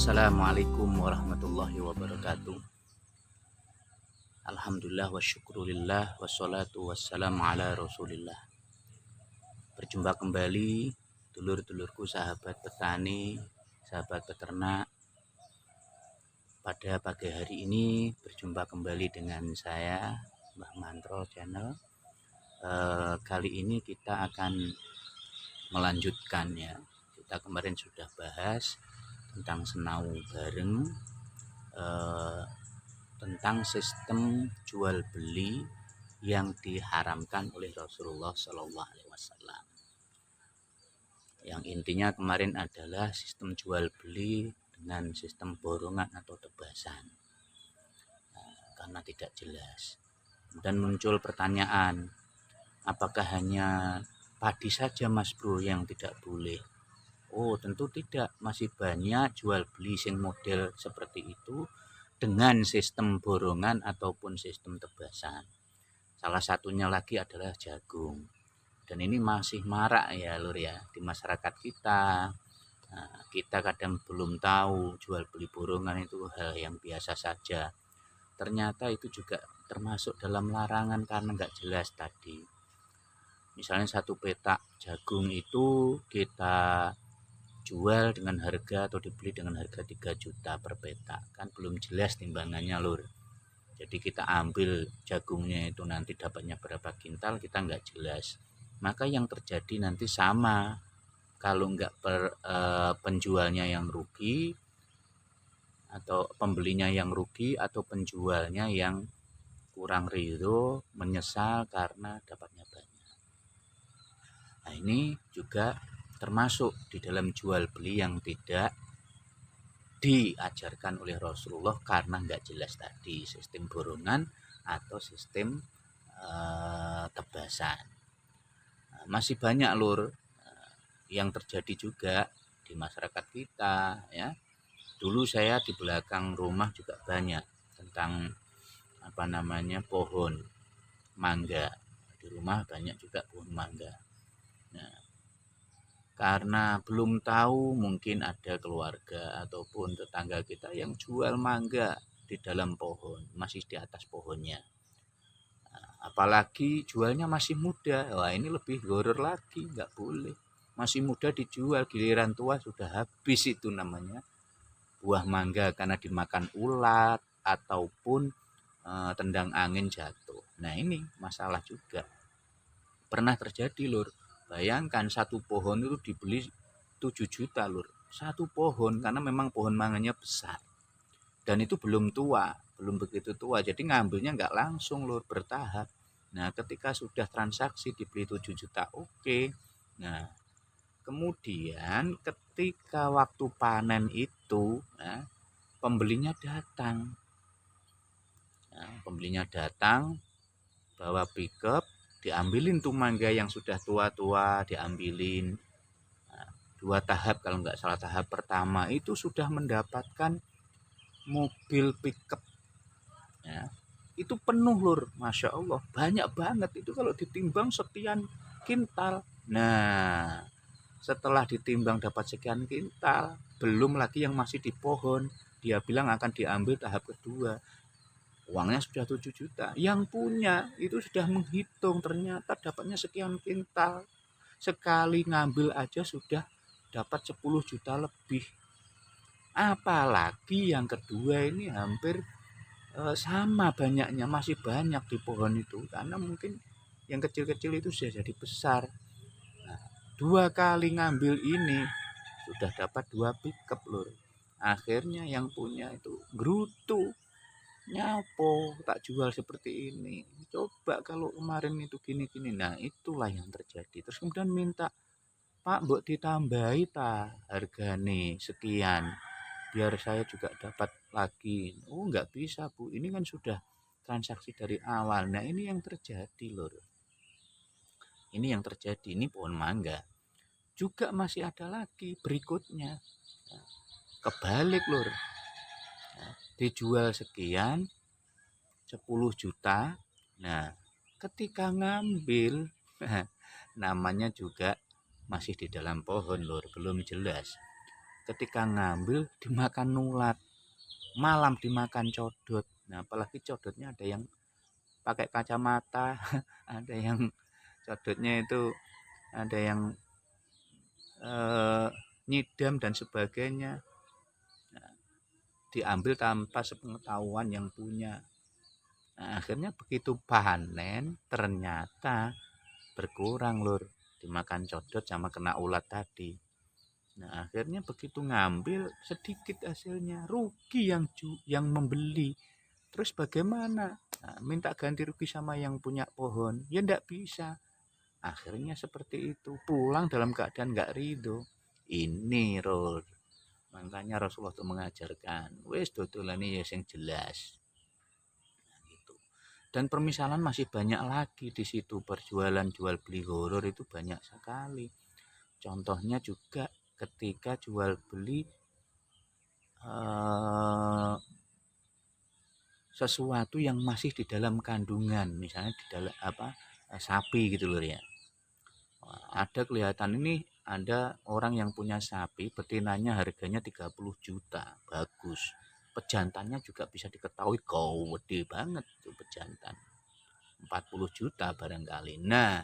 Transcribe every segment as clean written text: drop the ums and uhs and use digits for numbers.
Assalamualaikum warahmatullahi wabarakatuh. Alhamdulillah wa syukurillah wassalatu wassalamu ala rasulillah. Berjumpa kembali dulur-dulurku, sahabat petani, sahabat peternak. Pada pagi hari ini berjumpa kembali dengan saya, Mbah Mantro Channel. Kali ini kita akan melanjutkan ya. Kita kemarin sudah bahas tentang senau bareng, tentang sistem jual beli yang diharamkan oleh Rasulullah Shallallahu Alaihi Wasallam. Yang intinya kemarin adalah sistem jual beli dengan sistem borongan atau tebasan, karena tidak jelas. Dan muncul pertanyaan, apakah hanya padi saja Mas Bro yang tidak boleh? Oh, tentu tidak, masih banyak jual beli sing model seperti itu dengan sistem borongan ataupun sistem tebasan. Salah satunya lagi adalah jagung. Dan ini masih marak ya lur ya di masyarakat kita. Nah, kita kadang belum tahu jual beli borongan itu hal yang biasa saja. Ternyata itu juga termasuk dalam larangan karena nggak jelas tadi. Misalnya satu petak jagung itu kita jual dengan harga atau dibeli dengan harga 3 juta per petak, kan belum jelas timbangannya lur. Jadi kita ambil jagungnya itu nanti dapatnya berapa kintal kita nggak jelas, maka yang terjadi nanti sama, kalau nggak penjualnya yang rugi atau pembelinya yang rugi atau penjualnya yang kurang ridho, menyesal karena dapatnya banyak. Nah, ini juga termasuk di dalam jual beli yang tidak diajarkan oleh Rasulullah karena nggak jelas tadi sistem borongan atau sistem tebasan. Masih banyak lur yang terjadi juga di masyarakat kita ya. Dulu saya di belakang rumah juga banyak tentang pohon mangga. Di rumah banyak juga pohon mangga. Nah, karena belum tahu, mungkin ada keluarga ataupun tetangga kita yang jual mangga di dalam pohon, masih di atas pohonnya. Nah, apalagi jualnya masih muda, wah ini lebih horor lagi, nggak boleh. Masih muda dijual, giliran tua sudah habis itu namanya buah mangga karena dimakan ulat ataupun tendang angin jatuh. Nah ini masalah juga. Pernah terjadi lur. Bayangkan satu pohon itu dibeli 7 juta lur. Satu pohon karena memang pohon manganya besar. Dan itu belum tua, belum begitu tua. Jadi ngambilnya nggak langsung lur, bertahap. Nah, ketika sudah transaksi dibeli 7 juta, oke. Nah, kemudian ketika waktu panen itu, nah, pembelinya datang. Nah, pembelinya datang bawa pickup, diambilin tuh mangga yang sudah tua-tua, diambilin. Nah, 2 tahap kalau nggak salah. Tahap pertama itu sudah mendapatkan mobil pickup ya, itu penuh lur, Masya Allah, banyak banget itu kalau ditimbang sekian kintal. Nah, setelah ditimbang dapat sekian kintal, belum lagi yang masih di pohon, dia bilang akan diambil tahap kedua. Uangnya sudah 7 juta. Yang punya itu sudah menghitung, ternyata dapatnya sekian kintal. Sekali ngambil aja sudah dapat 10 juta lebih. Apalagi yang kedua ini hampir sama banyaknya, masih banyak di pohon itu. Karena mungkin yang kecil-kecil itu sudah jadi besar. Nah, 2 kali ngambil ini sudah dapat 2 pickup lur. Akhirnya yang punya itu gerutu. Nyapo tak jual seperti ini, coba kalau kemarin itu gini-gini. Nah itulah yang terjadi. Terus kemudian minta Pak mbok ditambahi ta hargane sekian biar saya juga dapat lagi. Oh nggak bisa Bu, ini kan sudah transaksi dari awal. Nah ini yang terjadi lur. Ini yang terjadi, ini pohon mangga. Juga masih ada lagi berikutnya. Kebalik lur. Dijual sekian 10 juta. Nah, ketika ngambil namanya juga masih di dalam pohon lur, belum jelas. Ketika ngambil dimakan nulat, malam dimakan codot. Nah, apalagi codotnya ada yang pakai kacamata, ada yang codotnya itu ada yang nyidam dan sebagainya. Nah, diambil tanpa sepengetahuan yang punya. Nah, akhirnya begitu panen ternyata berkurang lur, dimakan codot sama kena ulat tadi. Nah, akhirnya begitu ngambil sedikit hasilnya, rugi yang membeli. Terus bagaimana? Nah, minta ganti rugi sama yang punya pohon, ya ndak bisa. Akhirnya seperti itu, pulang dalam keadaan nggak ridho. Ini Rod, makanya Rasulullah itu mengajarkan, wes dodolane ya yang jelas. Nah, gitu. Dan permisalan masih banyak lagi di situ, perjualan jual beli horor itu banyak sekali. Contohnya juga ketika jual beli sesuatu yang masih di dalam kandungan, misalnya di dalam sapi gitu loh ya. Ada kelihatan ini ada orang yang punya sapi betinanya harganya 30 juta, bagus. Pejantannya juga bisa diketahui gede banget itu pejantan. 40 juta barangkali. Nah,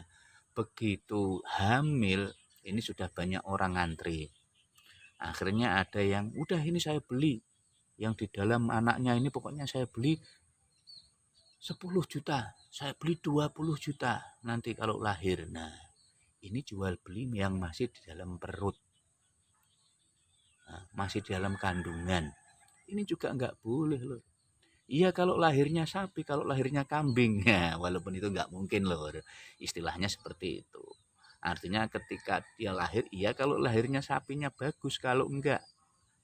begitu hamil ini sudah banyak orang ngantri. Akhirnya ada yang udah ini saya beli. Yang di dalam anaknya ini pokoknya saya beli 10 juta, saya beli 20 juta nanti kalau lahir. Nah, ini jual beli yang masih di dalam perut, masih di dalam kandungan. Ini juga nggak boleh loh. Iya kalau lahirnya sapi, kalau lahirnya kambing, ya walaupun itu nggak mungkin loh, istilahnya seperti itu. Artinya ketika dia lahir, iya kalau lahirnya sapinya bagus, kalau enggak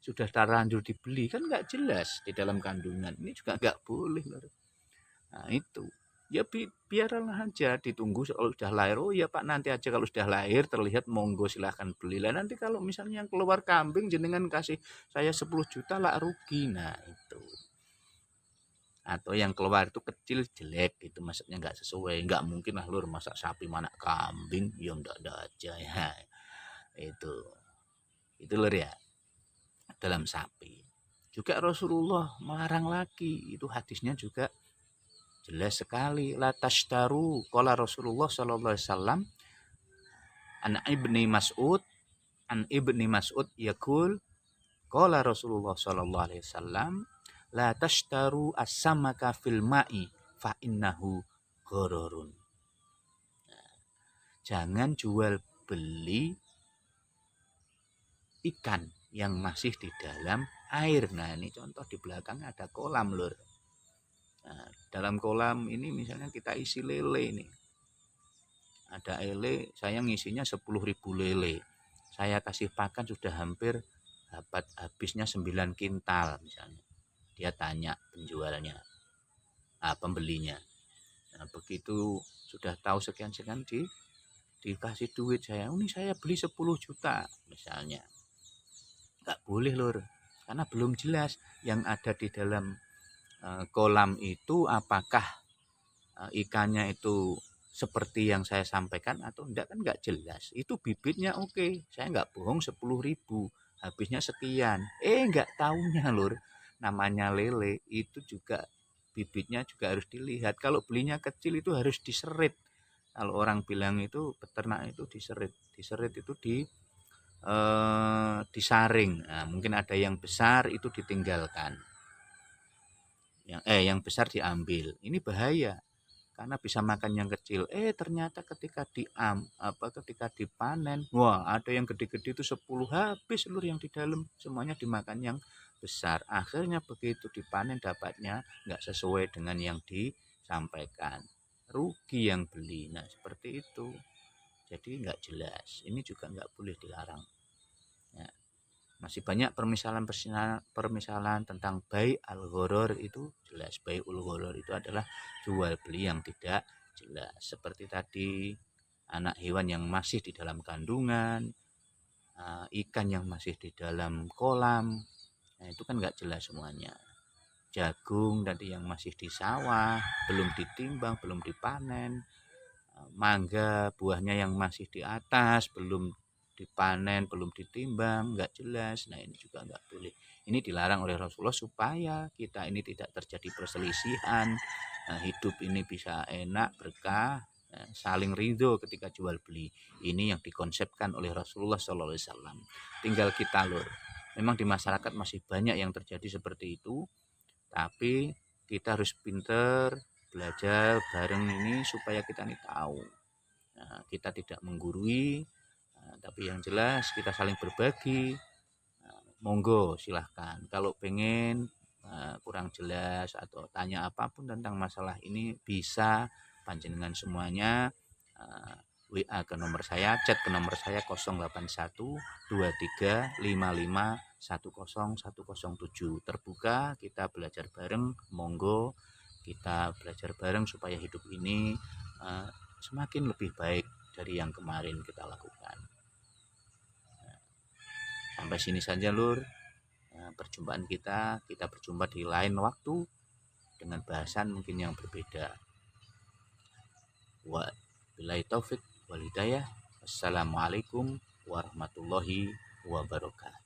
sudah terlanjur dibeli kan nggak jelas di dalam kandungan. Ini juga nggak boleh loh. Nah itu. Ya biarlah aja ditunggu kalau sudah lahir. Oh ya Pak nanti aja kalau sudah lahir terlihat monggo silahkan belilah. Nanti kalau misalnya yang keluar kambing jenengan kasih saya 10 juta lah rugi. Nah itu. Atau yang keluar itu kecil jelek gitu maksudnya nggak sesuai. Nggak mungkin lah lur masak sapi mana kambing. Ya ndak ada aja ya. Itu. Itu lur ya. Dalam sapi. Juga Rasulullah melarang lagi. Itu hadisnya juga jelas sekali. La tashtaru qala Rasulullah sallallahu alaihi wasallam an ibni Mas'ud yaqul qala Rasulullah sallallahu alaihi wasallam la tashtaru as-samaka fil ma'i fa innahu ghararun. Jangan jual beli ikan yang masih di dalam air. Nah, ini contoh di belakang ada kolam lur. Nah, dalam kolam ini misalnya kita isi lele ini. Ada lele, saya ngisinya 10.000 lele. Saya kasih pakan sudah hampir dapat habisnya 9 kintal misalnya. Dia tanya penjualnya, pembelinya. Nah, begitu sudah tahu sekian-sekian dikasih duit saya. Ini saya beli 10 juta misalnya. Nggak boleh lur, karena belum jelas yang ada di dalam kolam itu apakah ikannya itu seperti yang saya sampaikan atau enggak kan nggak jelas. Itu bibitnya oke, saya nggak bohong 10.000, habisnya sekian. Nggak taunya lur, namanya lele itu juga bibitnya juga harus dilihat. Kalau belinya kecil itu harus diserit. Kalau orang bilang itu peternak itu diserit, diserit itu disaring. Nah, mungkin ada yang besar itu ditinggalkan. Yang besar diambil. Ini bahaya karena bisa makan yang kecil. Ternyata ketika dipanen, wah ada yang gede-gede itu 10 habis seluruh yang di dalam semuanya dimakan yang besar. Akhirnya begitu dipanen dapatnya nggak sesuai dengan yang disampaikan. Rugi yang beli. Nah seperti itu. jadi nggak jelas. Ini juga nggak boleh dilarang. Ya, masih banyak permisalan tentang bai al-gharar itu jelas. Bai al-gharar itu adalah jual beli yang tidak jelas. Seperti tadi, anak hewan yang masih di dalam kandungan, ikan yang masih di dalam kolam, nah itu kan nggak jelas semuanya. Jagung tadi yang masih di sawah, belum ditimbang, belum dipanen, mangga buahnya yang masih di atas, belum dipanen, belum ditimbang, nggak jelas. Nah ini juga nggak boleh. Ini dilarang oleh Rasulullah supaya kita ini tidak terjadi perselisihan, hidup ini bisa enak, berkah, saling ridho ketika jual beli. Ini yang dikonsepkan oleh Rasulullah SAW. Tinggal kita lur. Memang di masyarakat masih banyak yang terjadi seperti itu, tapi kita harus pinter belajar bareng ini supaya kita ini tahu. Nah, kita tidak menggurui, tapi yang jelas kita saling berbagi. Monggo silahkan. Kalau pengen kurang jelas atau tanya apapun tentang masalah ini bisa panjenengan semuanya WA ke nomor saya, chat ke nomor saya 081 23 55 10107. Terbuka, kita belajar bareng, monggo kita belajar bareng supaya hidup ini semakin lebih baik dari yang kemarin kita lakukan. Sampai sini saja lur perjumpaan kita berjumpa di lain waktu dengan bahasan mungkin yang berbeda. Wabillahi taufik wal hidayah. Assalamualaikum warahmatullahi wabarakatuh.